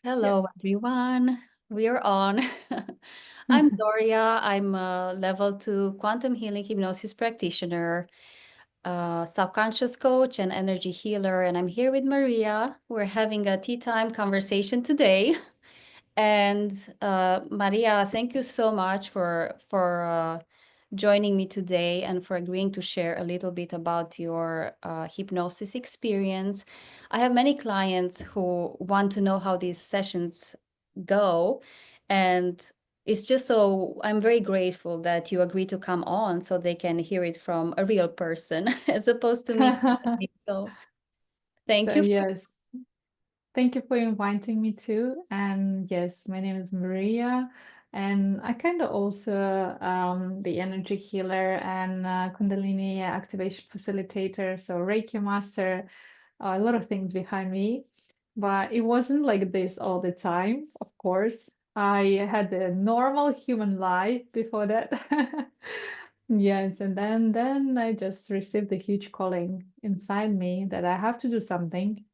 Hello, Yeah. everyone. We are on. I'm Doria. I'm a level 2 quantum healing hypnosis practitioner, subconscious coach, and energy healer. And I'm here with Maria. We're having a tea time conversation today. And Maria, thank you so much for joining me today and for agreeing to share a little bit about your hypnosis experience. I have many clients who want to know how these sessions go, and it's just so I'm very grateful that you agreed to come on so they can hear it from a real person as opposed to me. So thank So you for yes, thank you for inviting me too. And yes, my name is Maria, and I kind of also the energy healer and Kundalini activation facilitator, so Reiki master, a lot of things behind me. But it wasn't like this all the time, of course. I had a normal human life before that. Yes, and then I just received a huge calling inside me that I have to do something.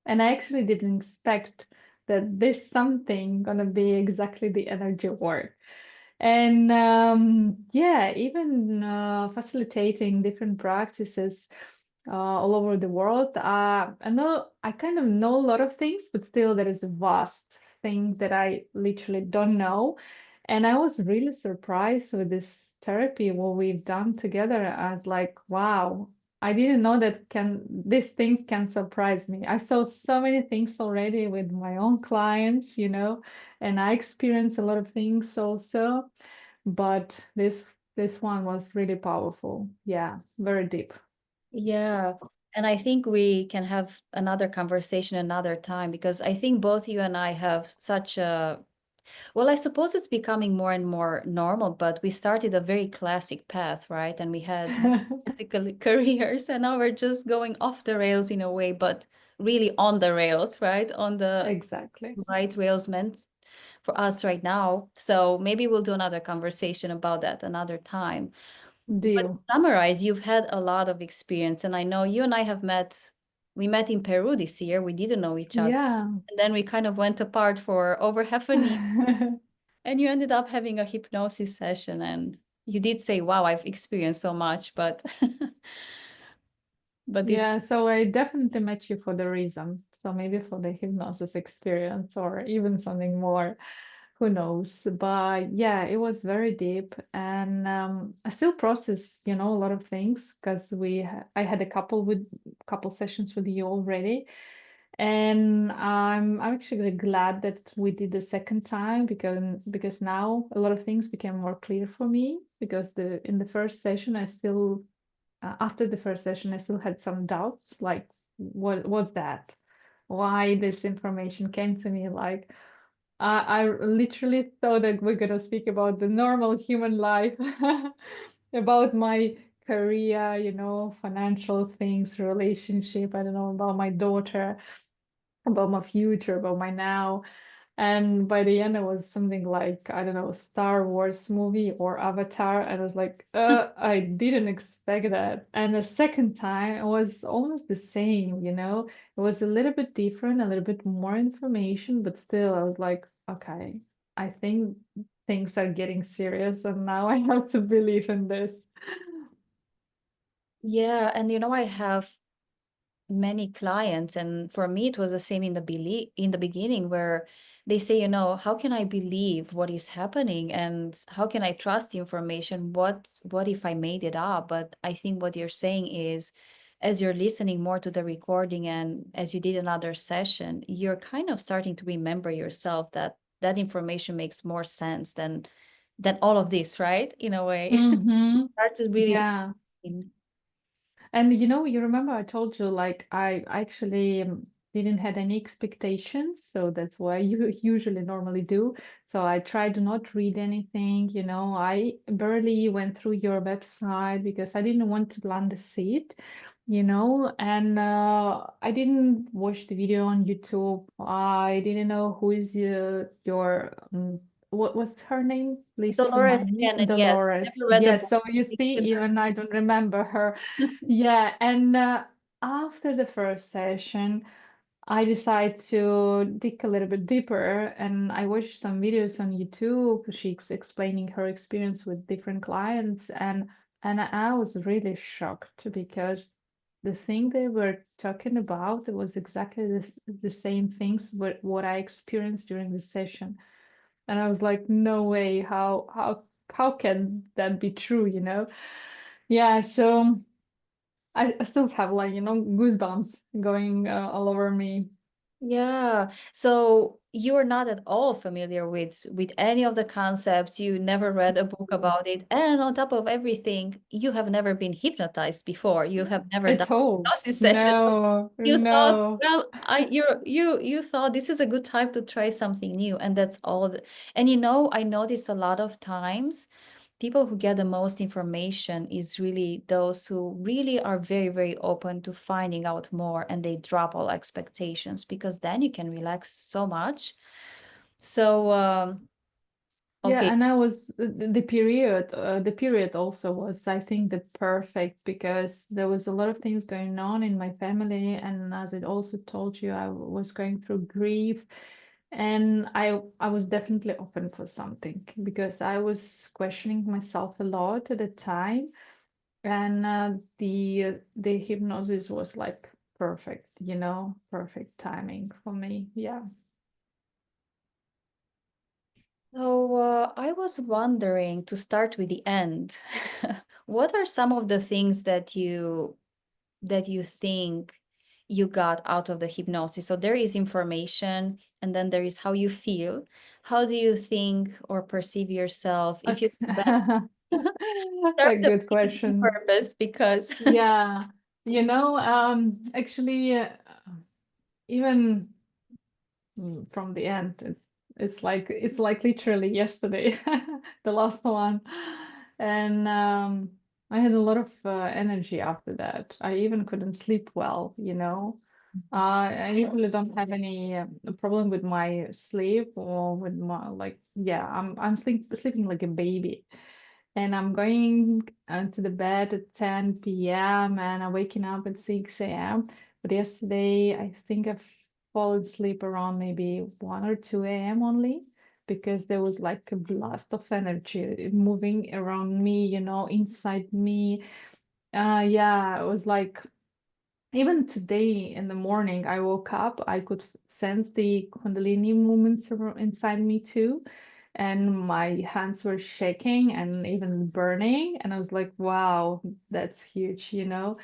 And I actually didn't expect that this something gonna be exactly the energy work. And yeah, even facilitating different practices all over the world. I know I kind of know a lot of things, but still there is a vast thing that I literally don't know. And I was really surprised with this therapy, what we've done together. I was like, wow, I didn't know that these things can surprise me. I saw so many things already with my own clients, and I experienced a lot of things also, but this one was really powerful. Yeah, very deep. Yeah. And I think we can have another conversation another time because I think both you and I have such a, well, I suppose it's becoming more and more normal, but we started a very classic path, right? And we had very classical careers, and now we're just going off the rails in a way, but really on the rails, right? On the Exactly. right rails meant for us right now. So maybe we'll do another conversation about that another time. But to Deal. summarize, you've had a lot of experience, and I know you and I have met. We met in Peru this year. We didn't know each other, Yeah. and then we kind of went apart for over half a year. And you ended up having a hypnosis session, and you did say, "Wow, I've experienced so much," but but this, Yeah, so I definitely met you for the reason. So maybe for the hypnosis experience or even something more, who knows? But yeah, it was very deep, and I still process, a lot of things because I had a couple sessions with you already. And I'm actually glad that we did the second time because now a lot of things became more clear for me because the in the first session I still after the first session I still had some doubts like what's that? Why this information came to me like I literally thought that we're gonna speak about the normal human life about my career, financial things, relationship, I don't know, about my daughter, about my future, about my now. And by the end, it was something like, I don't know, Star Wars movie or Avatar. And I was like, I didn't expect that. And the second time, it was almost the same, It was a little bit different, a little bit more information, but still, I was like, okay, I think things are getting serious, and now I have to believe in this. yeah, and I have many clients, and for me it was the same in the beginning, where they say, how can I believe what is happening, and how can I trust the information? What if I made it up? But I think what you're saying is, as you're listening more to the recording and as you did another session, you're kind of starting to remember yourself that that information makes more sense than all of this, right? In a way. Mm-hmm. Start to really Yeah. see. And you remember I told you like I actually didn't had any expectations, so that's why you usually normally do. So I tried to not read anything, I barely went through your website because I didn't want to plant the seed, and I didn't watch the video on YouTube. I didn't know who is your what was her name? Please Dolores remind me. Cannon, yes. Dolores. Never read the Yes. book. So you see, even I don't remember her. Yeah. And after the first session, I decided to dig a little bit deeper, and I watched some videos on YouTube. She's explaining her experience with different clients, and I was really shocked because the thing they were talking about was exactly the same things what I experienced during the session. And I was like, no way, how can that be true, you know? Yeah, so I still have like, goosebumps going all over me. Yeah. So you're not at all familiar with any of the concepts. You never read a book about it. And on top of everything, you have never been hypnotized before. You have never done At all. hypnosis session. No, You thought, no. well, you thought this is a good time to try something new, and that's all. And I noticed a lot of times people who get the most information is really those who really are very, very open to finding out more, and they drop all expectations, because then you can relax so much. So, Yeah, okay. and I was the period also was, I think, the perfect because there was a lot of things going on in my family, and as it also told you, I was going through grief, and I was definitely open for something because I was questioning myself a lot at the time, and the hypnosis was like perfect, perfect timing for me. Yeah. So, I was wondering, to start with the end, what are some of the things that you think you got out of the hypnosis? So there is information, and then there is how you feel. How do you think or perceive yourself if you go back? Okay. Start A with good the question. purpose, because Yeah, actually, even from the end, it's like literally yesterday, the last one, and I had a lot of energy after that. I even couldn't sleep well, you know. I usually don't have any problem with my sleep or with my like, yeah, I'm sleeping like a baby. And I'm going to the bed at 10 p.m. and I'm waking up at 6 a.m. But yesterday, I think I've fallen asleep around maybe 1 or 2 a.m. only because there was like a blast of energy moving around me, inside me. Yeah, it was like even today in the morning, I woke up, I could sense the Kundalini movements inside me too. And my hands were shaking and even burning. And I was like, wow, that's huge, you know?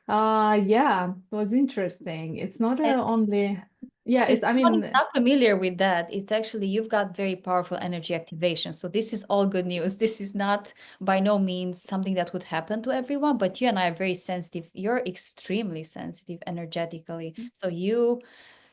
Yeah, it was interesting. It's not only, yeah, if it's, I someone is mean, not familiar with that, it's actually you've got very powerful energy activation. So this is all good news. This is not by no means something that would happen to everyone, but you and I are very sensitive. You're extremely sensitive energetically. So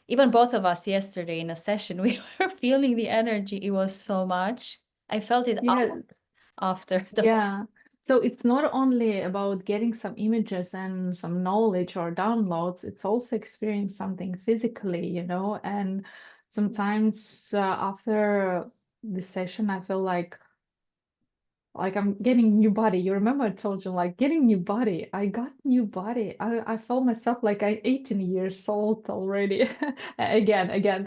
even both of us yesterday in a session, we were feeling the energy. It was so much. I felt it out yes. after the whole. Yeah. So it's not only about getting some images and some knowledge or downloads, it's also experiencing something physically, and sometimes after the session, I feel like I'm getting new body. You remember I told you like getting new body. I got new body. I felt myself like I 18 years old already. Again.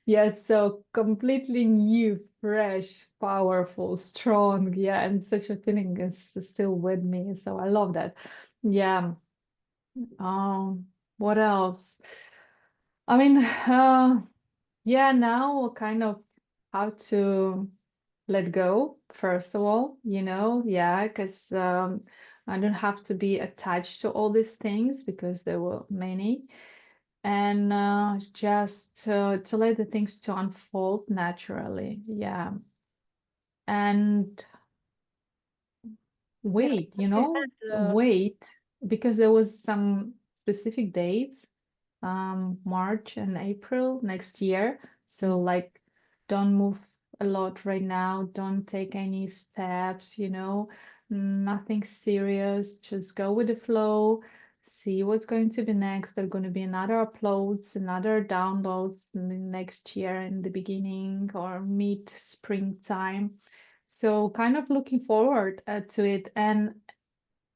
Yes, so completely new, fresh, powerful, strong. Yeah, and such a feeling is still with me. So I love that. Yeah. What else? I mean, yeah, now kind of how to let go, first of all, yeah, because I don't have to be attached to all these things because there were many, and just to let the things to unfold naturally, yeah, and Yeah, wait, because you had wait, because there was some specific dates, March and April next year. So like, don't move a lot right now. Don't take any steps, nothing serious. Just go with the flow. See what's going to be next. There are going to be another uploads, another downloads in the next year in the beginning or mid springtime. So kind of looking forward to it. And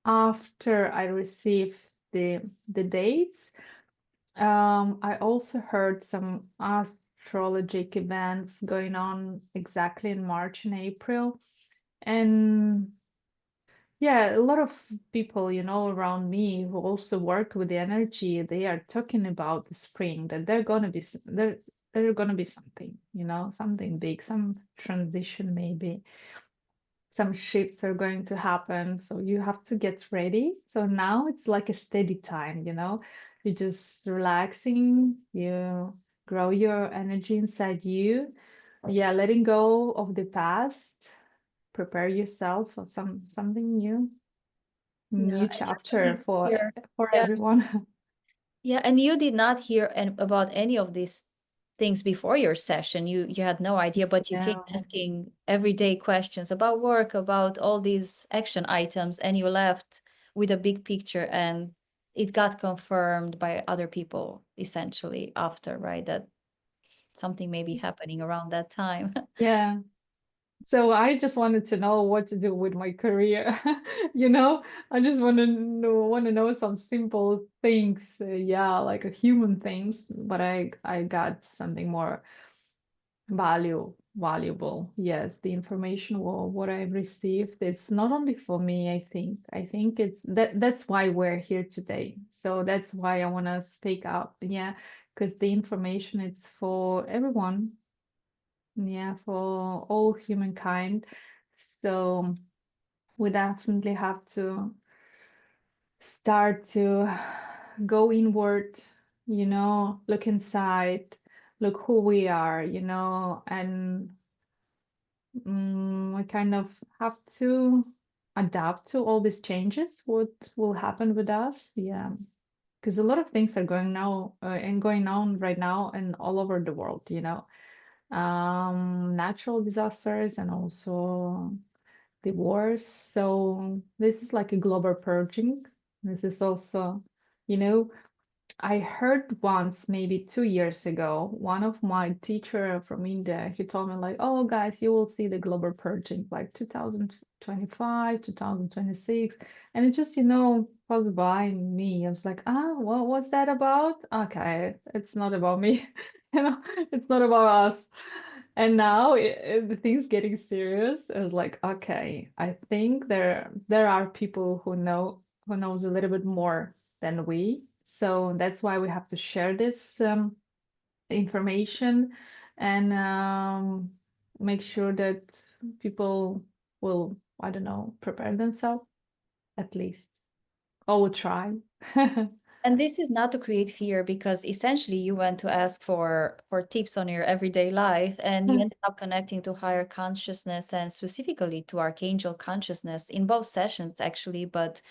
after I receive the dates, I also heard some astrologic events going on exactly in March and April. And yeah, a lot of people, around me who also work with the energy, they are talking about the spring, that they're gonna be there gonna be something, something big, some transition maybe, some shifts are going to happen. So you have to get ready. So now it's like a steady time, you're just relaxing, you grow your energy inside you. Yeah, letting go of the past, prepare yourself for something new, Yeah, new and you also did chapter not for hear. for Yeah, everyone. yeah, and you did not hear about any of these things before your session. You had no idea, but you came No. asking everyday questions about work, about all these action items, and you left with a big picture, and it got confirmed by other people essentially after, right? That something may be happening around that time. Yeah. So I just wanted to know what to do with my career. I just want to know some simple things, yeah, like a human things, but I got something more valuable. Yes, the information or what I've received, it's not only for me, I think. I think that's why we're here today. So that's why I want to speak up. Yeah, because the information it's for everyone. Yeah, for all humankind. So we definitely have to start to go inward, look inside, look who we are, and we kind of have to adapt to all these changes, what will happen with us. Yeah, because a lot of things are going on right now and all over the world, natural disasters and also the wars. So this is like a global purging. This is also, you know, I heard once, maybe 2 years ago, one of my teacher from India, he told me like, oh guys, you will see the global purging like 2025, 2026. And it just, passed by me. I was like, what's that about? Okay, it's not about me. It's not about us. And now the thing's getting serious. I was like, okay, I think there are people who knows a little bit more than we. So that's why we have to share this information and make sure that people will, I don't know, prepare themselves at least, or will try. And this is not to create fear because essentially you went to ask for tips on your everyday life and you ended up connecting to higher consciousness and specifically to archangel consciousness in both sessions actually, but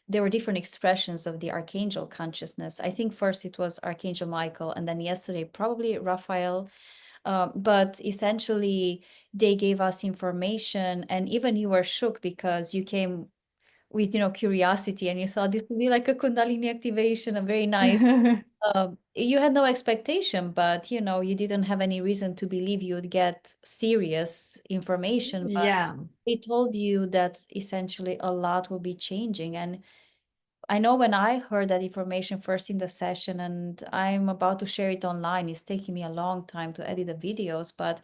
there were different expressions of the archangel consciousness. I think first it was Archangel Michael and then yesterday probably Raphael. But essentially they gave us information and even you were shook because you came with curiosity and you thought this would be like a kundalini activation, a very nice you had no expectation, but you didn't have any reason to believe you would get serious information, but Yeah. they told you that essentially a lot will be changing. And I know when I heard that information first in the session and I'm about to share it online, it's taking me a long time to edit the videos, but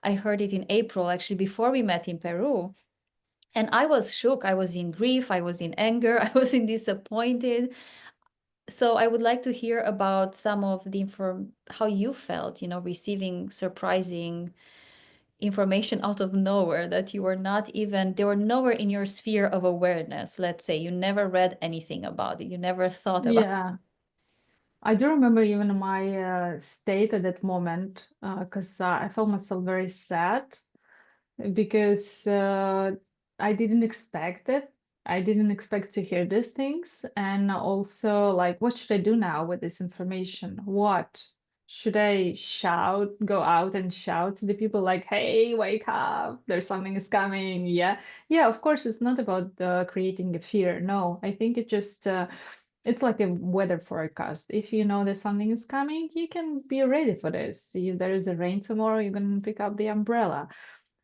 I heard it in April, actually before we met in Peru. And I was shook. I was in grief. I was in anger. I was in disappointed. So I would like to hear about some of the how you felt, receiving surprising information out of nowhere that you were not even, they were nowhere in your sphere of awareness. Let's say you never read anything about it. You never thought about it. Yeah. I do remember even my state at that moment because I felt myself very sad because I didn't expect it. I didn't expect to hear these things. And also, like, what should I do now with this information? What? Should I shout, go out and shout to the people like, hey, wake up, there's something is coming. Yeah. Yeah, of course, it's not about creating a fear. No, I think it's like a weather forecast. If you know that something is coming, you can be ready for this. If there is a rain tomorrow, you can pick up the umbrella.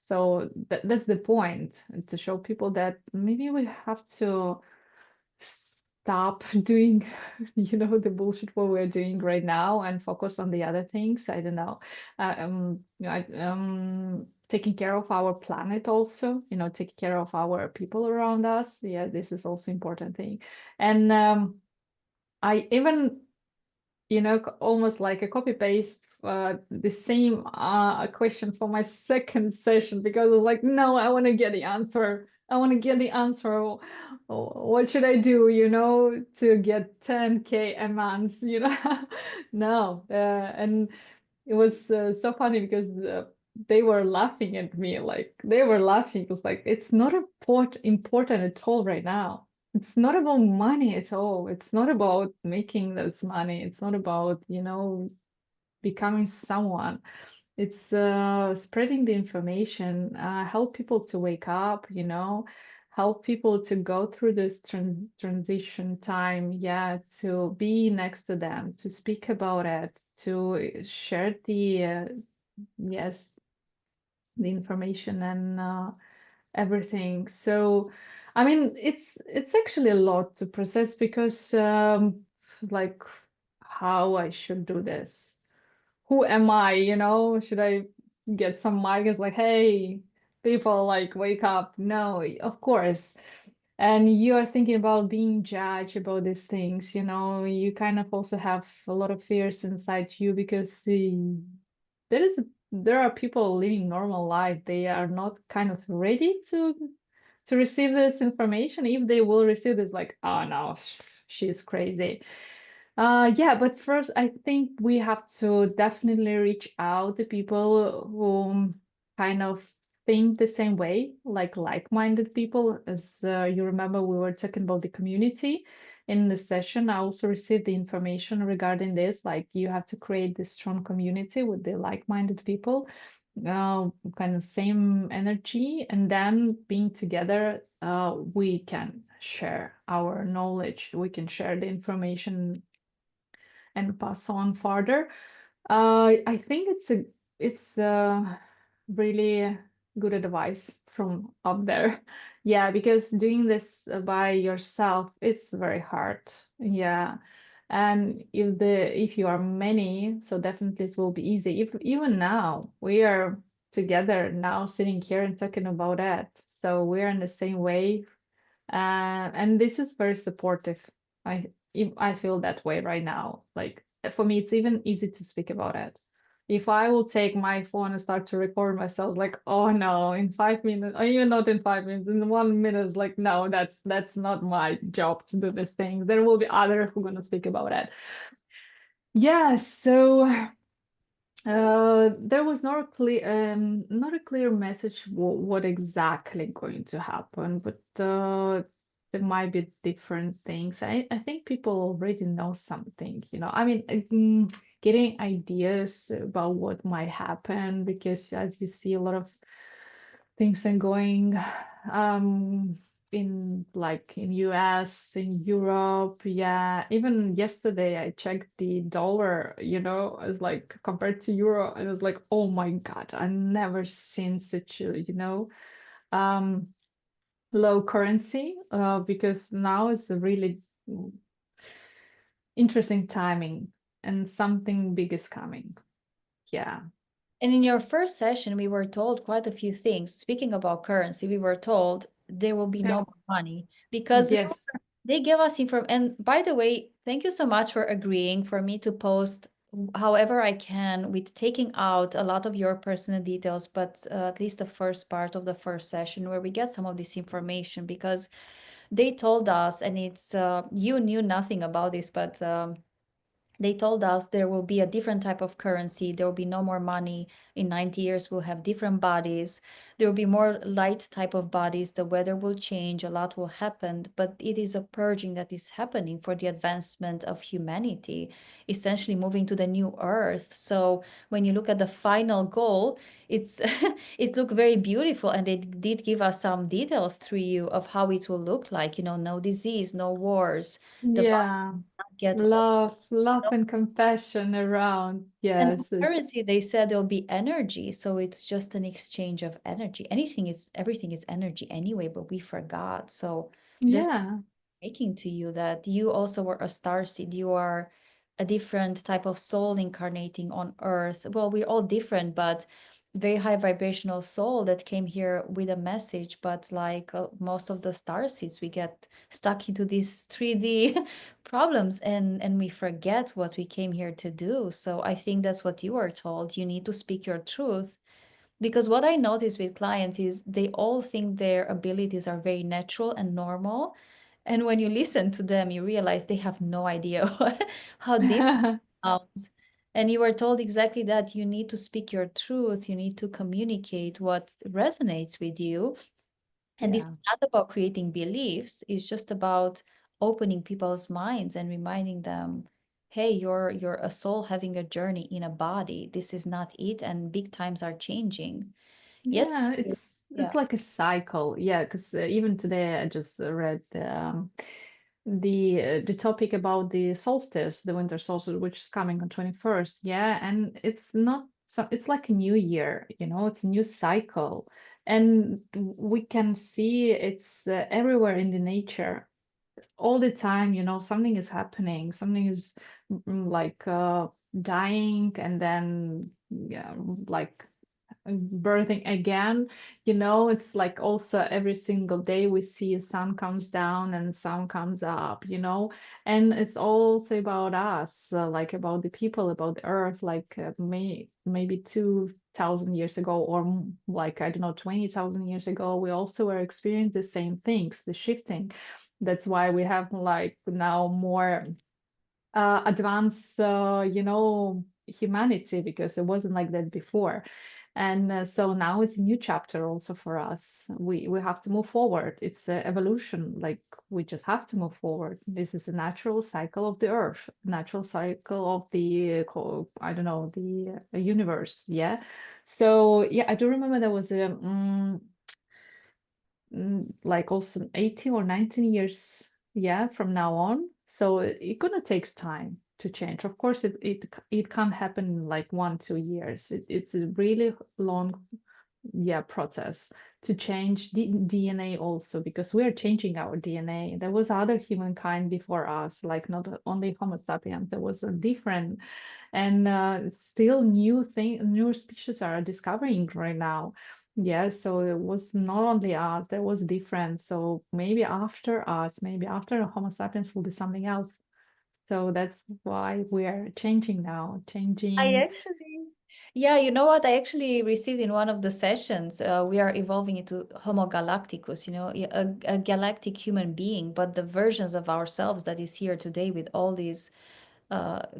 So that's the point, to show people that maybe we have to stop doing, the bullshit what we're doing right now and focus on the other things. I don't know. Taking care of our planet also, taking care of our people around us. Yeah, this is also important thing. And I even almost like a copy paste the same question for my second session because I was like, no, I want to get the answer. I want to get the answer. What should I do, to get 10K a month, No. And it was so funny because they were laughing at me. Like they were laughing. It was like, it's not important at all right now. It's not about money at all. It's not about making this money. It's not about, becoming someone. It's spreading the information, help people to wake up, help people to go through this transition time. Yeah, to be next to them, to speak about it, to share yes, the information and everything. So, I mean, it's actually a lot to process because, like, how I should do this. Who am I? Should I get some migrants like, hey, people, like, wake up? No, of course. And you are thinking about being judged about these things, you kind of also have a lot of fears inside you because there are people living normal life. They are not kind of ready to receive this information. If they will receive this, like, oh no, she's crazy. Yeah, but first, I think we have to definitely reach out to people who kind of think the same way, like-minded people. As you remember, we were talking about the community in the session. I also received the information regarding this, like you have to create this strong community with the like-minded people, kind of same energy, and then being together, we can share our knowledge, we can share the information and pass on further. I think it's really good advice from up there. Yeah, because doing this by yourself, it's very hard. Yeah. And if you are many, so definitely it will be easy. If even now we are together now sitting here and talking about that. So we're in the same way, and this is very supportive. I feel that way right now. Like for me, it's even easy to speak about it. If I will take my phone and start to record myself, like, oh no, in 5 minutes, or even not in 5 minutes, in 1 minute, it's like, no, that's not my job to do these things. There will be others who are gonna speak about it. Yeah, so there was not a clear message what exactly going to happen, but there might be different things. I think people already know something, I mean, getting ideas about what might happen because as you see, a lot of things are going um in US, in Europe. Yeah, even yesterday I checked the dollar, as like compared to euro, and I was like, oh my God, I never seen such a, um low currency, because now it's a really interesting timing and something big is coming. Yeah. And in your first session, we were told quite a few things. Speaking about currency, we were told there will be no Yeah. more money because remember, Yes. they gave us information. And by the way, thank you so much for agreeing for me to post however I can with taking out a lot of your personal details, but at least the first part of the first session where we get some of this information because they told us, and it's you knew nothing about this, but they told us there will be a different type of currency. There will be no more money. In 90 years, we'll have different bodies. There will be more light type of bodies. The weather will change. A lot will happen. But it is a purging that is happening for the advancement of humanity, essentially moving to the new earth. So when you look at the final goal, it's it looked very beautiful. And they did give us some details through you of how it will look like. No disease, no wars. The body Yeah. will not get old. Love and compassion around. And for Yes. currency, they said there'll be energy, so it's just an exchange of energy. Everything is energy anyway, but we forgot. So this Yeah. breaking to you that you also were a star seed. You are a different type of soul incarnating on earth. Well, we're all different, but very high vibrational soul that came here with a message. But like most of the star seeds, we get stuck into these 3D problems and we forget what we came here to do. So I think that's what you are told. You need to speak your truth, because what I notice with clients is they all think their abilities are very natural and normal. And when you listen to them, you realize they have no idea how deep it sounds. And you are told exactly that you need to speak your truth, you need to communicate what resonates with you. And this is Yeah. not about creating beliefs, it's just about opening people's minds and reminding them, hey, you're a soul having a journey in a body. This is not it, and big times are changing. Yes, Yeah, we do. it's Yeah. like a cycle. Yeah, because even today I just read the topic about the solstice, the winter solstice, which is coming on 21st. Yeah, and it's not so it's like a new year, it's a new cycle. And we can see it's everywhere in the nature all the time, something is happening, something is like dying and then yeah, like birthing again. It's like also every single day we see sun comes down and sun comes up, and it's also about us, like about the people, about the earth, like maybe 2,000 years ago or like I don't know 20,000 years ago we also were experiencing the same things, the shifting. That's why we have like now more advanced, humanity, because it wasn't like that before. And so now it's a new chapter also for us. We have to move forward. It's evolution. Like we just have to move forward. This is a natural cycle of the earth, natural cycle of the I don't know, the universe. Yeah. So yeah, I do remember there was a like also 18 or 19 years, yeah, from now on. So it gonna takes time to change. Of course, it can't happen in like 1 2 years. It's a really long, yeah, process to change the DNA also, because we are changing our DNA. There was other humankind before us, like not only Homo sapiens. There was a different, and still new species are discovering right now. Yeah, so it was not only us, there was different. So maybe after us, maybe after Homo sapiens will be something else. So that's why we are changing now, I changing. actually, yeah, you know what? I actually received in one of the sessions, we are evolving into Homo galacticus, a galactic human being, but the versions of ourselves that is here today with all these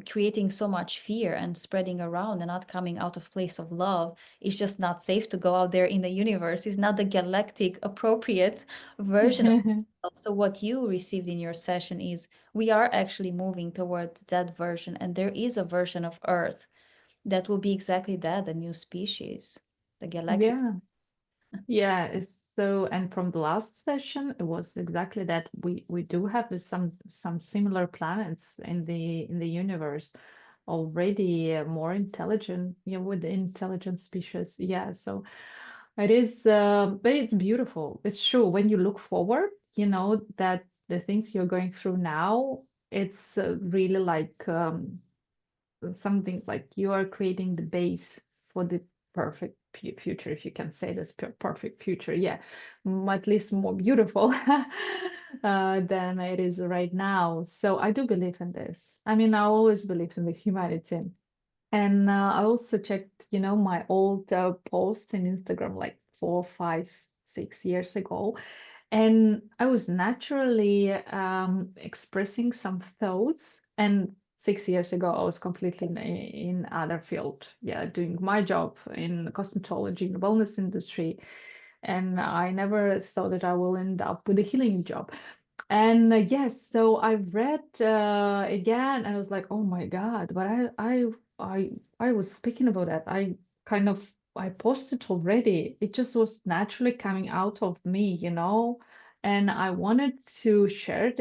creating so much fear and spreading around and not coming out of place of love. It's just not safe to go out there in the universe. It's not the galactic appropriate version of ourselves. So what you received in your session is we are actually moving toward that version, and there is a version of Earth that will be exactly that, the new species, the galactic. Yeah. Yeah, so and from the last session, it was exactly that we do have some similar planets in the universe already, more intelligent, with the intelligent species. Yeah, so it is, but it's beautiful. It's true when you look forward, that the things you're going through now, it's really like something like you are creating the base for the perfect future, if you can say this, perfect future. Yeah, at least more beautiful than it is right now. So I do believe in this. I mean, I always believed in the humanity. And I also checked, my old post in Instagram like 4 5 6 years ago, and I was naturally expressing some thoughts. And 6 years ago, I was completely in other field, yeah, doing my job in cosmetology, in the wellness industry, and I never thought that I will end up with a healing job. And yes, so I read again, and I was like, oh my God, but I was speaking about that. Kind of I posted already. It just was naturally coming out of me, and I wanted to share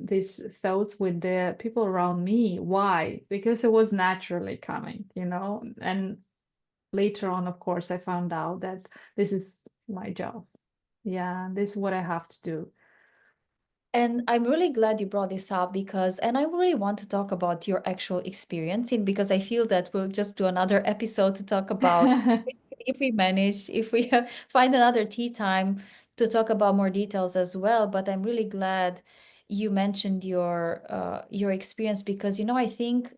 these thoughts with the people around me. Why? Because it was naturally coming, And later on, of course, I found out that this is my job. Yeah, this is what I have to do. And I'm really glad you brought this up because, and I really want to talk about your actual experience in because I feel that we'll just do another episode to talk about if we manage, if we find another tea time to talk about more details as well. But I'm really glad you mentioned your experience because, I think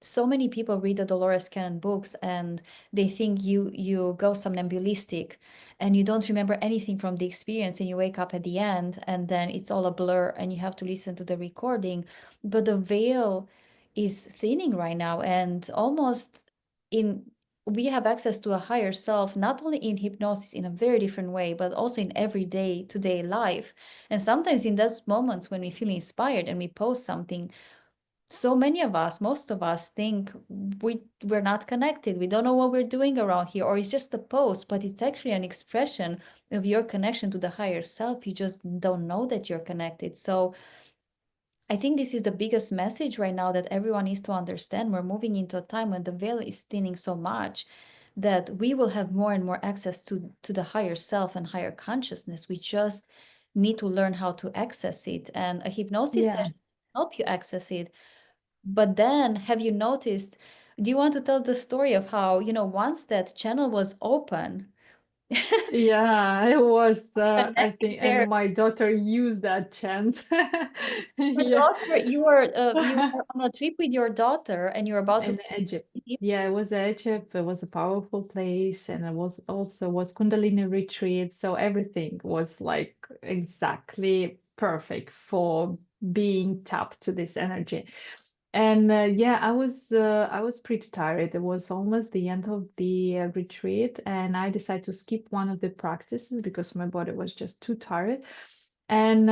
so many people read the Dolores Cannon books and they think you go somnambulistic and you don't remember anything from the experience and you wake up at the end and then it's all a blur and you have to listen to the recording. But the veil is thinning right now and almost in we have access to a higher self, not only in hypnosis in a very different way, but also in everyday today life. And sometimes in those moments when we feel inspired and we post something, so many of us, most of us think we're not connected. We don't know what we're doing around here, or it's just a post, but it's actually an expression of your connection to the higher self. You just don't know that you're connected. So I think this is the biggest message right now that everyone needs to understand. We're moving into a time when the veil is thinning so much that we will have more and more access to the higher self and higher consciousness. We just need to learn how to access it. And a hypnosis Yeah. session help you access it. But then, have you noticed? Do you want to tell the story of how, once that channel was open, Yeah, it was, the I next think, and there, my daughter used that chance. your Yeah. daughter, you were on a trip with your daughter, and you're about to In Egypt. sleep. Yeah, it was Egypt. It was a powerful place, and it was also was Kundalini retreat. So everything was like exactly perfect for being tapped to this energy. And yeah, I was pretty tired. It was almost the end of the retreat, and I decided to skip one of the practices because my body was just too tired. And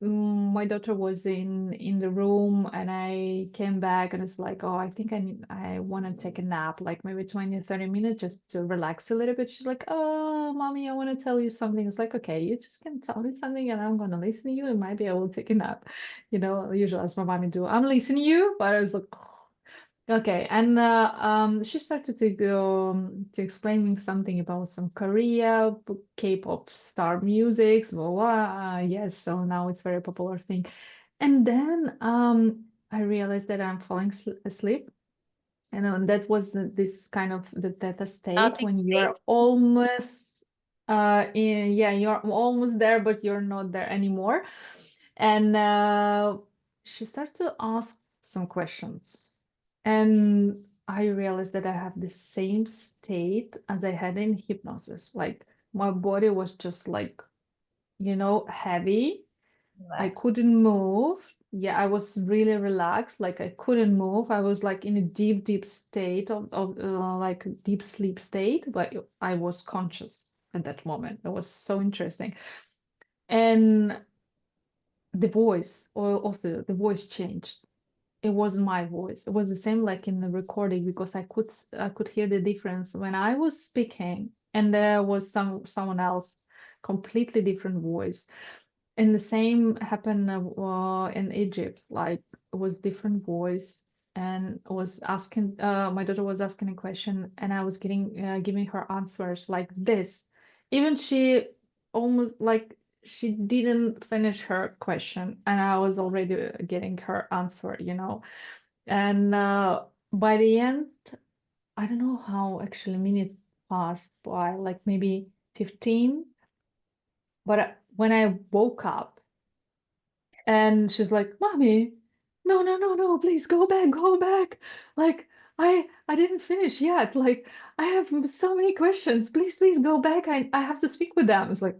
my daughter was in the room, and I came back, and it's like, oh, I think I want to take a nap, like maybe 20 or 30 minutes just to relax a little bit. She's like, oh, mommy, I want to tell you something. It's like, okay, you just can tell me something, and I'm gonna listen to you, and maybe I will take a nap. Usually as my mommy do. I'm listening to you, but I was like, okay, and she started to go to explain me something about some Korea, K-pop star music, blah, blah. Yes, so now it's very popular thing. And then I realized that I'm falling asleep. And that was this kind of the theta state Nothing when you're state. almost yeah, you're almost there, but you're not there anymore. And she started to ask some questions. And I realized that I have the same state as I had in hypnosis. Like my body was just like, heavy. I Relax. couldn't move. Yeah, I was really relaxed. Like I couldn't move. I was like in a deep, deep state of like a deep sleep state, but I was conscious at that moment. It was so interesting. And the voice, or also the voice changed. It wasn't my voice. It was the same like in the recording because I could hear the difference when I was speaking and there was someone else, completely different voice. And the same happened in Egypt. Like it was different voice, and was asking. My daughter was asking a question, and I was giving her answers like this. Even she almost like she didn't finish her question, and I was already getting her answer. And by the end, I don't know how actually minutes passed by, like maybe 15. But when I woke up, and she's like, "Mommy, no, no, no, no, please go back, go back. Like, I didn't finish yet. Like, I have so many questions. Please, please go back. I have to speak with them." It's like,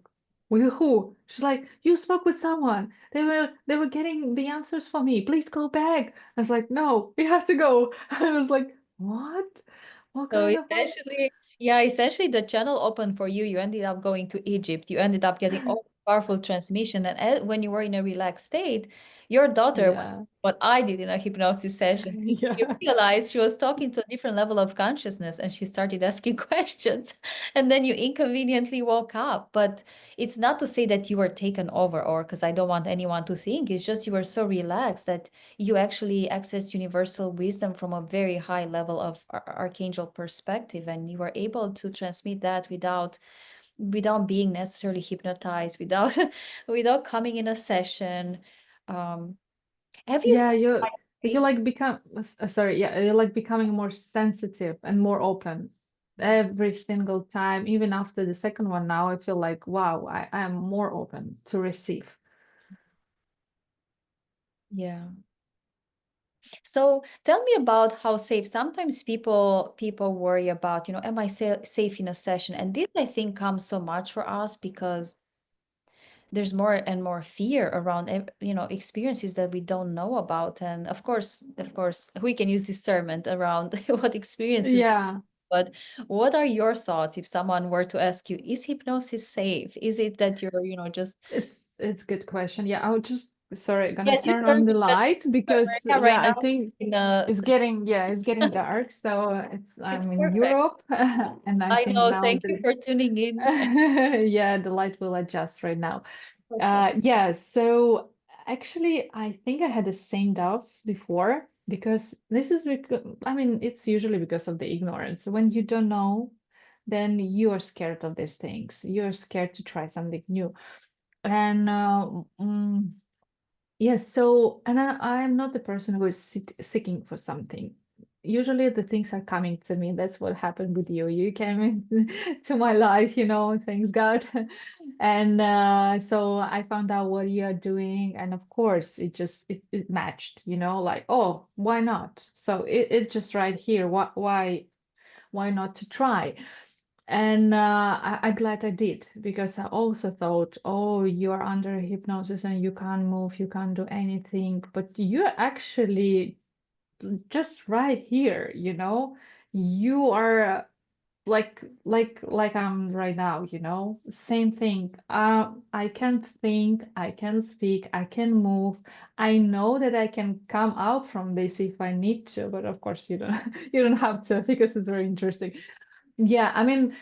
with who? She's like, "You spoke with someone. They were getting the answers for me. Please go back." I was like, "No, we have to go." I was like, "What? What So kind of like?" essentially the channel opened for you. You ended up going to Egypt. You ended up getting all powerful transmission. And when you were in a relaxed state, your daughter was Yeah. what I did in a hypnosis session. You Yeah. realized she was talking to a different level of consciousness and she started asking questions. And then you inconveniently woke up. But it's not to say that you were taken over, or because I don't want anyone to think, it's just you were so relaxed that you actually access universal wisdom from a very high level of archangel perspective, and you were able to transmit that without without being necessarily hypnotized, without without coming in a session. Have you Yeah, you tried? like become sorry, yeah, you're like becoming more sensitive and more open every single time. Even after the second one now, I feel like, wow, I am more open to receive. Yeah. So tell me about how safe. Sometimes people worry about, am I safe in a session? And this I think comes so much for us because there's more and more fear around experiences that we don't know about. And of course we can use discernment around what experiences. Yeah, But what are your thoughts if someone were to ask you, is hypnosis safe? Is it that you're, just it's a good question. Yeah, I'll just sorry, gonna yes, you turn on turned the because light because yeah, yeah, right now I think in a it's getting dark. So it's I'm in perfect. Europe and I I think know. now Thank you for tuning in. yeah, the light will adjust right now. Perfect. Yeah, so actually, I think I had the same doubts before because this is because, I mean, it's usually because of the ignorance. When you don't know, then you are scared of these things. You're scared to try something new. And yes, so, and I'm not the person who is seeking for something. Usually the things are coming to me. That's what happened with you. You came into my life, thanks God. And so I found out what you are doing. And of course, it matched, like, oh, why not? So it just right here. Why not to try? And I'm glad I did because I also thought, oh, you are under hypnosis and you can't move, you can't do anything, but you're actually just right here, You are like I'm right now, Same thing. I can think, I can speak, I can move. I know that I can come out from this if I need to, but of course you don't you don't have to because it's very interesting. Yeah, I mean,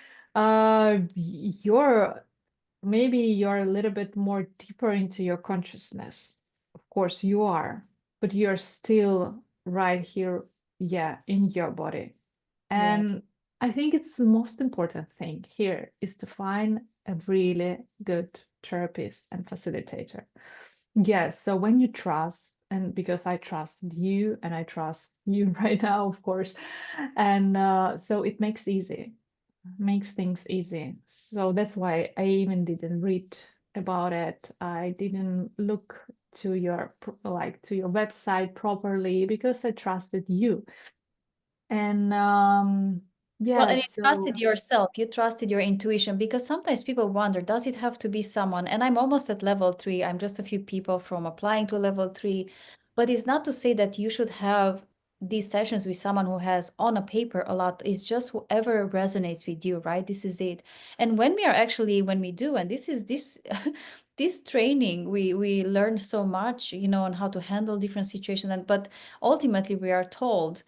you're maybe you're a little bit more deeper into your consciousness. Of course, you are, but you're still right here, yeah, in your body. Yeah. And I think it's the most important thing here is to find a really good therapist and facilitator. Yes, so when you trust, and because I trust you and I trust you right now, of course, and so it makes things easy. So that's why I even didn't read about it. I didn't look to your to your website properly because I trusted you. And Well, yeah, and you trusted so yourself, you trusted your intuition, because sometimes people wonder, does it have to be someone? And I'm almost at level 3. I'm just a few people from applying to level 3. But it's not to say that you should have these sessions with someone who has on a paper a lot. It's just whoever resonates with you, right? This is it. And when we do, and this is this this training, we learn so much, on how to handle different situations. And but ultimately we are told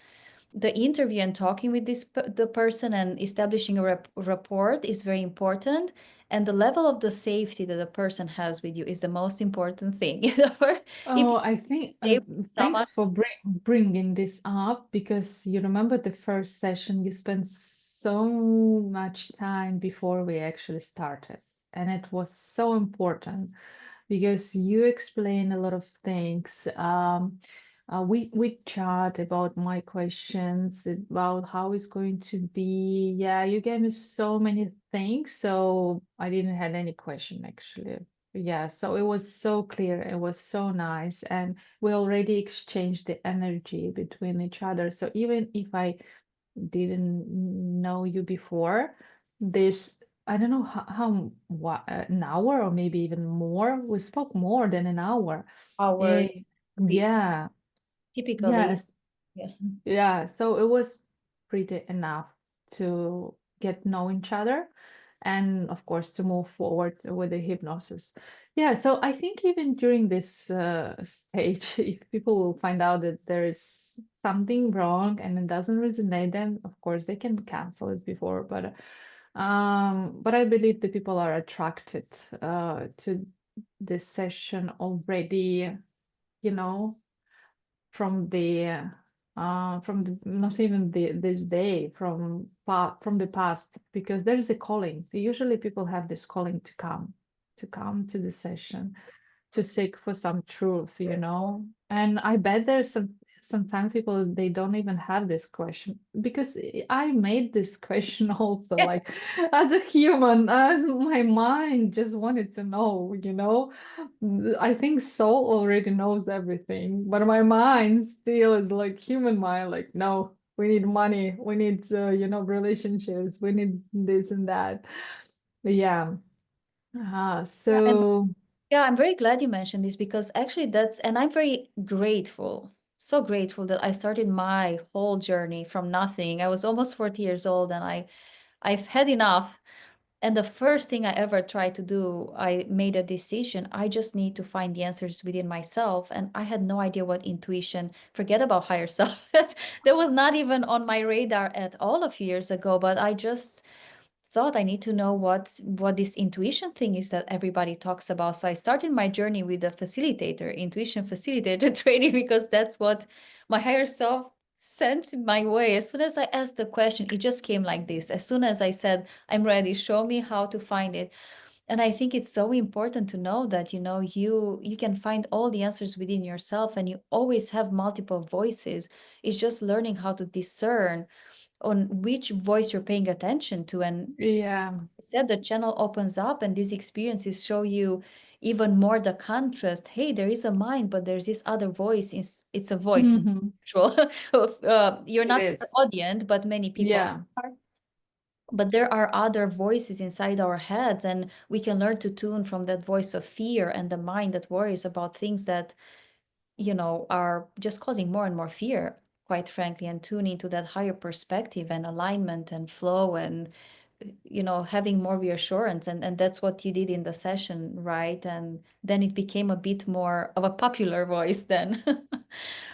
the interview and talking with the person and establishing a rapport is very important, and the level of the safety that the person has with you is the most important thing. If oh, you I think stay with someone. thanks for bringing this up because you remember the first session you spent so much time before we actually started, and it was so important because you explain a lot of things. We chat about my questions, about how it's going to be. Yeah, you gave me so many things, so I didn't have any question actually. Yeah, so it was so clear, it was so nice, and we already exchanged the energy between each other. So even if I didn't know you before, this I don't know what an hour or maybe even more. We spoke more than an hour. Eh, Hours a bit yeah, typically. yes, Yeah. yeah. So it was pretty enough to get know each other, and of course to move forward with the hypnosis. Yeah. So I think even during this stage, if people will find out that there is something wrong and it doesn't resonate, then of course they can cancel it before. But I believe the people are attracted to this session already, you know, from the from not even this day, from the past, because there is a calling. Usually people have this calling to come to the session, to seek for some truth, you know. And I bet there's sometimes people they don't even have this question, because I made this question also, Yes. like as a human, as my mind just wanted to know, you know. I think soul already knows everything, but my mind still is like human mind, like no, we need money, we need you know, relationships, we need this and that. Yeah. Yeah, So yeah, I'm very glad you mentioned this because actually and I'm very grateful, so grateful that I started my whole journey from nothing. I was almost 40 years old and I've had enough. And the first thing I ever tried to do, I made a decision. I just need to find the answers within myself. And I had no idea what intuition, forget about higher self. That was not even on my radar at all a few years ago, but I just thought I need to know what this intuition thing is that everybody talks about. So I started my journey with a facilitator, intuition facilitator training, because that's what my higher self sent my way. As soon as I asked the question, it just came like this. As soon as I said, I'm ready, show me how to find it. And I think it's so important to know that, you know, you can find all the answers within yourself and you always have multiple voices. It's just learning how to discern on which voice you're paying attention to. And yeah. said the channel opens up and these experiences show you even more the contrast. Hey, there is a mind, but there's this other voice. It's a voice. It's Hmm. neutral. You're It not is. audience, but many people Yeah. are. But there are other voices inside our heads, and we can learn to tune from that voice of fear and the mind that worries about things that, you know, are just causing more and more fear, quite frankly, and tune into that higher perspective and alignment and flow and, you know, having more reassurance. And that's what you did in the session, right? And then it became a bit more of a popular voice then,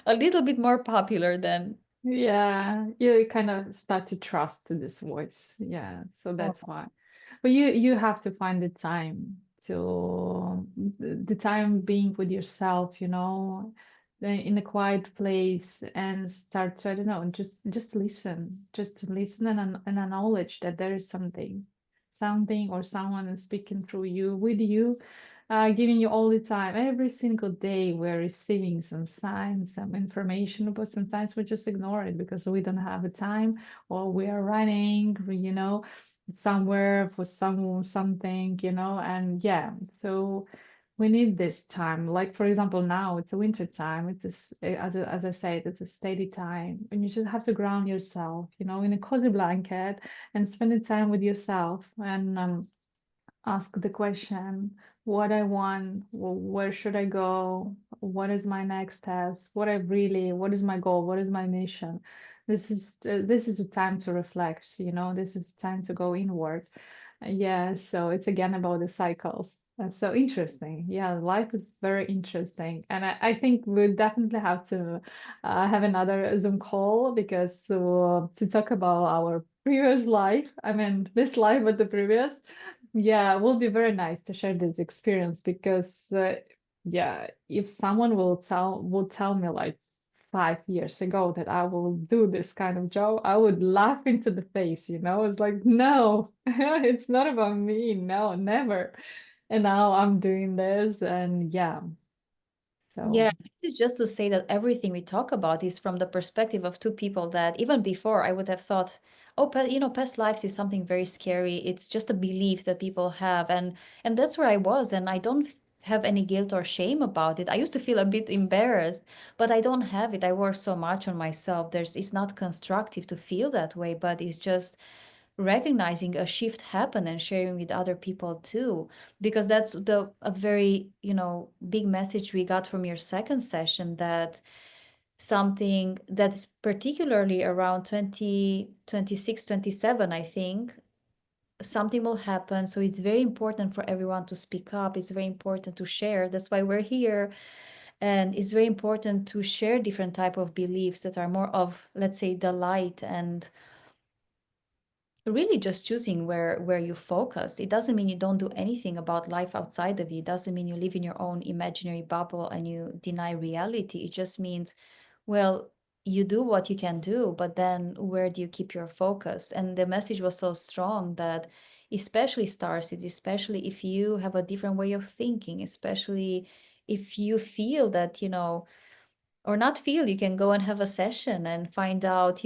a little bit more popular then. Yeah. You kind of start to trust this voice. Yeah. So Oh, that's why. But you have to find the time to the time being with yourself, you know, in a quiet place and start to, I don't know, just listen, just to listen and acknowledge that there is something or someone is speaking through you, with you, giving you all the time. Every single day, we're receiving some signs, some information, but sometimes we just ignore it because we don't have the time, or we are running, you know, somewhere for something, you know. And yeah, so we need this time. Like for example, now it's a winter time. It's as I said, it's a steady time, and you just have to ground yourself, you know, in a cozy blanket and spend the time with yourself and ask the question, what I want, where should I go, what is my next step, what is my goal, what is my mission. This is a time to reflect, you know, this is time to go inward. Yeah, so it's again about the cycles. That's so interesting. Yeah, life is very interesting. And I think we'll definitely have to have another Zoom call, because to talk about our previous life, I mean, this life, but the previous, yeah, it will be very nice to share this experience, because yeah, if someone will tell me like 5 years ago that I will do this kind of job, I would laugh into the face, you know? It's like, no, it's not about me. No, never. And now I'm doing this, and yeah, yeah, so this is just to say that everything we talk about is from the perspective of two people that even before I would have thought, oh, you know, past lives is something very scary. It's just a belief that people have, and that's where I was, and I don't have any guilt or shame about it. I used to feel a bit embarrassed, but I don't have it. I work so much on myself. It's not constructive to feel that way, but it's just recognizing a shift happen and sharing with other people too, because that's the a very, you know, big message we got from your second session, that something that is particularly around 2026, 27, I think something will happen. So it's very important for everyone to speak up. It's very important to share. That's why we're here. And it's very important to share different type of beliefs that are more of, let's say, the light, and really just choosing where you focus. It doesn't mean you don't do anything about life outside of you. It doesn't mean you live in your own imaginary bubble and you deny reality. It just means, well, you do what you can do, but then where do you keep your focus? And the message was so strong that, especially starseeds, especially if you have a different way of thinking, especially if you feel that, or not feel, you can go and have a session and find out,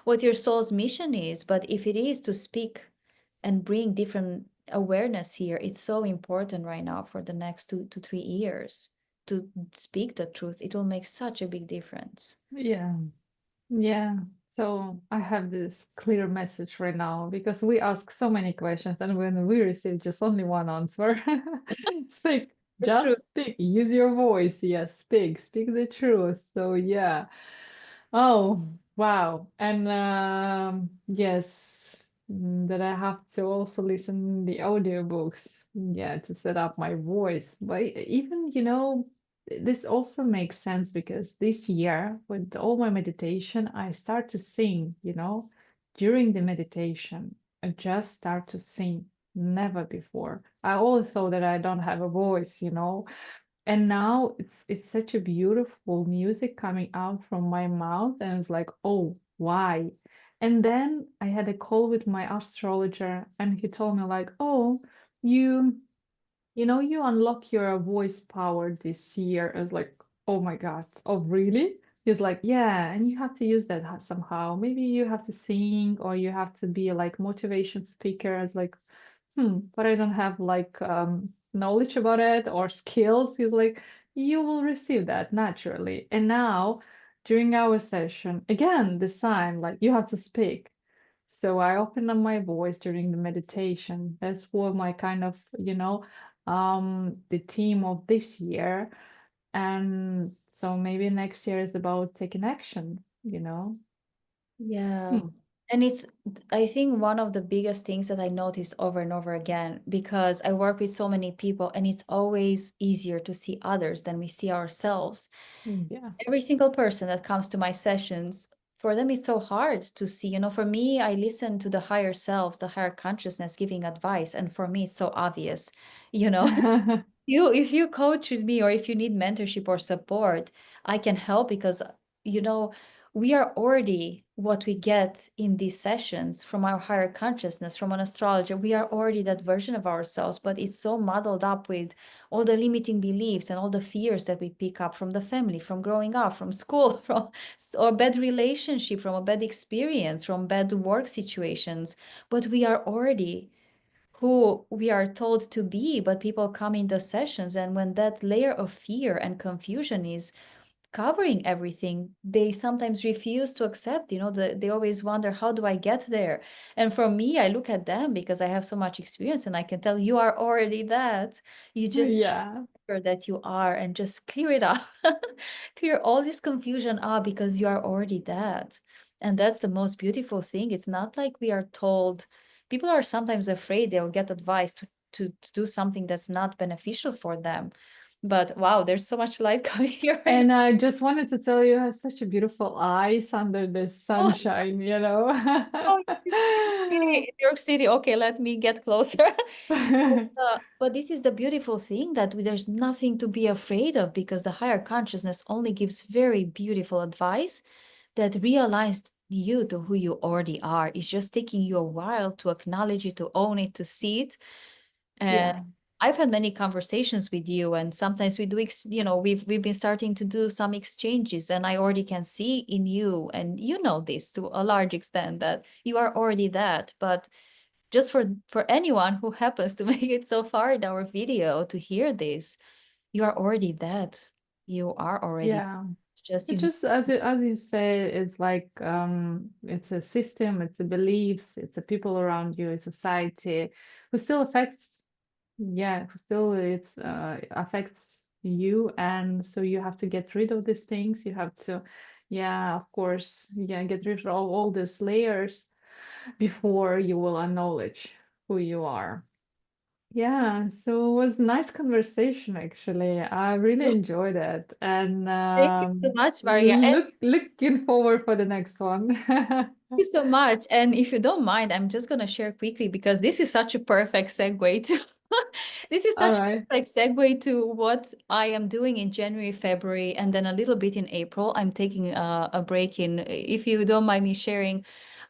what your soul's mission is. But if it is to speak and bring different awareness here, it's so important right now for the next 2 to 3 years to speak the truth. It will make such a big difference. Yeah. Yeah, so I have this clear message right now because we ask so many questions and when we receive just only one answer, speak, The truth. just speak, use your voice. Yes, speak the truth. So yeah. Oh, wow. And yes, that I have to also listen the audiobooks, yeah, to set up my voice. But even, this also makes sense because this year, with all my meditation, I start to sing, during the meditation. I just start to sing. Never before. I always thought that I don't have a voice, and now it's such a beautiful music coming out from my mouth, and it's like, oh, why? And then I had a call with my astrologer, and he told me like, oh, you you unlock your voice power this year. I was like, oh my God, oh really? He's like, yeah, and you have to use that somehow. Maybe you have to sing or you have to be like motivation speaker. I was like, but I don't have like knowledge about it or skills. He's like, you will receive that naturally. And now, during our session, again, the sign like you have to speak. So I open up my voice during the meditation. That's what my kind of, the theme of this year. And so maybe next year is about taking action. Yeah. Hmm. And I think one of the biggest things that I notice over and over again, because I work with so many people and it's always easier to see others than we see ourselves. Yeah. Every single person that comes to my sessions, for them, it's so hard to see. For me, I listen to the higher selves, the higher consciousness giving advice. And for me, it's so obvious, you know. If you coach with me or if you need mentorship or support, I can help because you know we are already what we get in these sessions from our higher consciousness, from an astrologer. We are already that version of ourselves, but it's so muddled up with all the limiting beliefs and all the fears that we pick up from the family, from growing up, from school, from or bad relationship, from a bad experience, from bad work situations. But we are already who we are told to be, but people come in the sessions, and when that layer of fear and confusion is covering everything, they sometimes refuse to accept. They always wonder, how do I get there? And for me, I look at them because I have so much experience, and I can tell you are already that. You just Yeah. sure that you are, and just clear it up. Clear all this confusion up because you are already that. And that's the most beautiful thing. It's not like we are told. People are sometimes afraid they'll get advice to do something that's not beneficial for them. But wow, there's so much light coming here right now. And I just wanted to tell you, has such a beautiful eyes under the Oh, sunshine. oh, in New York City. Okay, let me get closer. But this is the beautiful thing, that there's nothing to be afraid of, because the higher consciousness only gives very beautiful advice that realigns you to who you already are. It's just taking you a while to acknowledge it, to own it, to see it. And Yeah, I've had many conversations with you, and sometimes we do, we've been starting to do some exchanges, and I already can see in you, and you know this to a large extent, that you are already that. But just for anyone who happens to make it so far in our video to hear this, you are already that. You are already yeah. just It you need. just as you say, it's like it's a system, it's a beliefs, it's the people around you, it's society who still affects, yeah, who still it's affects you, and so you have to get rid of these things. You have to, yeah, of course, yeah, get rid of all these layers before you will acknowledge who you are. Yeah, so it was nice conversation actually. I really enjoyed it, and Thank you so much, Maria. And looking forward for the next one. thank you so much. And if you don't mind, I'm just gonna share quickly, because this is such a perfect segue to This is All such a right. perfect segue to what I am doing in January, February, and then a little bit in April. I'm taking a break in, if you don't mind me sharing,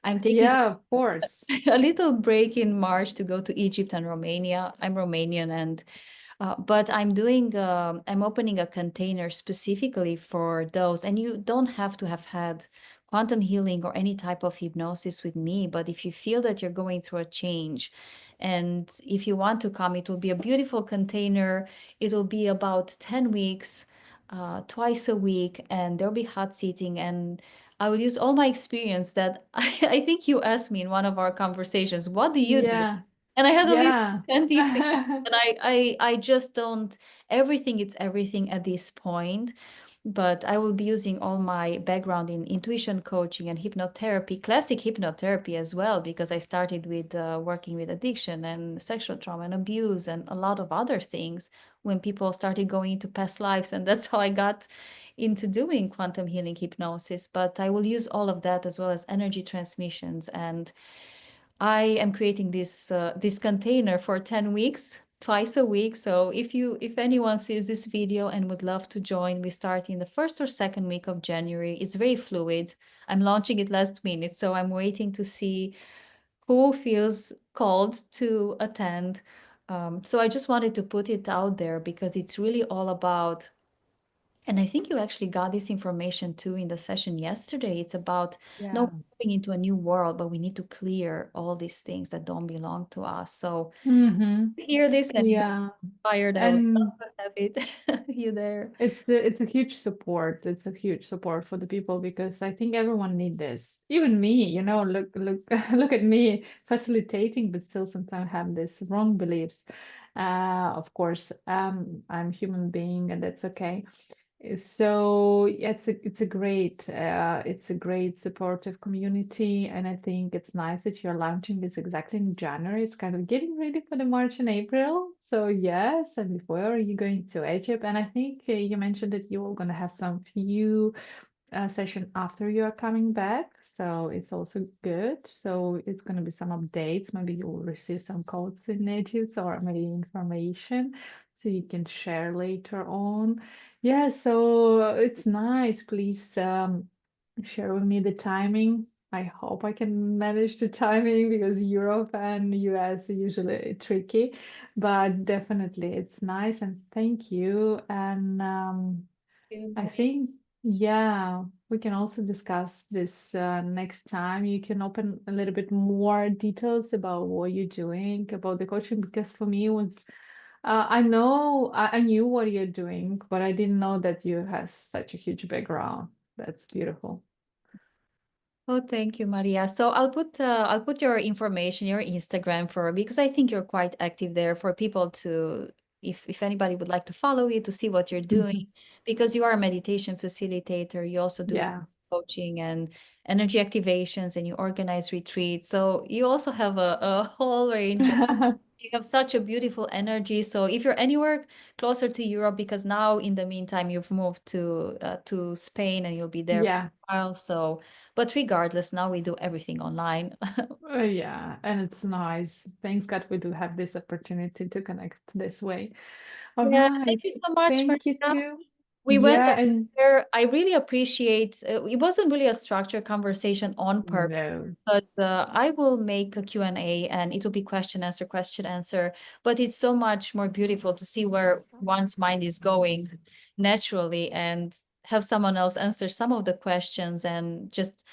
I'm taking Yeah, of course. a little break in March to go to Egypt and Romania. I'm Romanian, and but I'm opening a container specifically for those. And you don't have to have had quantum healing or any type of hypnosis with me. But if you feel that you're going through a change, and if you want to come, it will be a beautiful container. It will be about 10 weeks, twice a week, and there'll be hot seating. And I will use all my experience that I think you asked me in one of our conversations, what do you do? Yeah. And I had a list Yeah. of 20 things, and I just don't, everything, it's everything at this point. But I will be using all my background in intuition coaching and hypnotherapy, classic hypnotherapy as well, because I started with working with addiction and sexual trauma and abuse and a lot of other things when people started going into past lives. And that's how I got into doing quantum healing hypnosis. But I will use all of that as well as energy transmissions. And I am creating this container for 10 weeks, twice a week. So if anyone sees this video and would love to join, we start in the first or second week of January. It's very fluid. I'm launching it last minute, so I'm waiting to see who feels called to attend. So I just wanted to put it out there because it's really all about, and I think you actually got this information too in the session yesterday. It's about no Yeah. moving into a new world, but we need to clear all these things that don't belong to us. So Mm-hmm. hear this and you get Yeah. inspired. I would And love to have it. You there. it's a huge support. It's a huge support for the people because I think everyone need this. Even me, look look at me facilitating, but still sometimes have this wrong beliefs. Of course, I'm human being, and that's okay. So yeah, it's a great supportive community, and I think it's nice that you're launching this exactly in January. It's kind of getting ready for the March and April. So yes, and before you're going to Egypt, and I think you mentioned that you're going to have some few session after you are coming back. So it's also good. So it's going to be some updates. Maybe you will receive some codes in Egypt or maybe information so you can share later on. Yeah, so it's nice. Please share with me the timing. I hope I can manage the timing because Europe and US are usually tricky, but definitely it's nice and thank you. And You, I Maria. think, yeah, we can also discuss this next time. You can open a little bit more details about what you're doing, about the coaching, because for me it was, I knew what you're doing, but I didn't know that you have such a huge background. That's beautiful. Oh, thank you, Maria. So I'll put your information, your Instagram for, because I think you're quite active there for people to, if anybody would like to follow you to see what you're doing, Mhm. because you are a meditation facilitator, you also do Yeah. coaching and energy activations, and you organize retreats. So you also have a whole range. You have such a beautiful energy. So if you're anywhere closer to Europe, because now in the meantime you've moved to Spain and you'll be there for Yeah. a while. So, but regardless, now we do everything online. Yeah, and it's nice. Thanks God we do have this opportunity to connect this way. All Yeah, right. thank you so much, Thank you Marina. too. We went Yeah, and there. I really appreciate it wasn't really a structured conversation on purpose no. because I will make a Q&A and it will be question answer, but it's so much more beautiful to see where one's mind is going naturally and have someone else answer some of the questions and just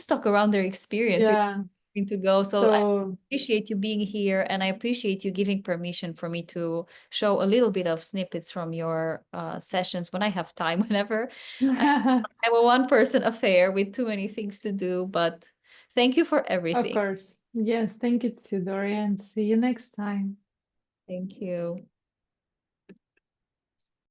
talk around their experience Yeah. to go. So I So appreciate you being here, and I appreciate you giving permission for me to show a little bit of snippets from your sessions when I have time, whenever. I, I'm a one-person affair with too many things to do, but thank you for of everything. course. Yes, thank you too, Dorian. See you next time. Thank you.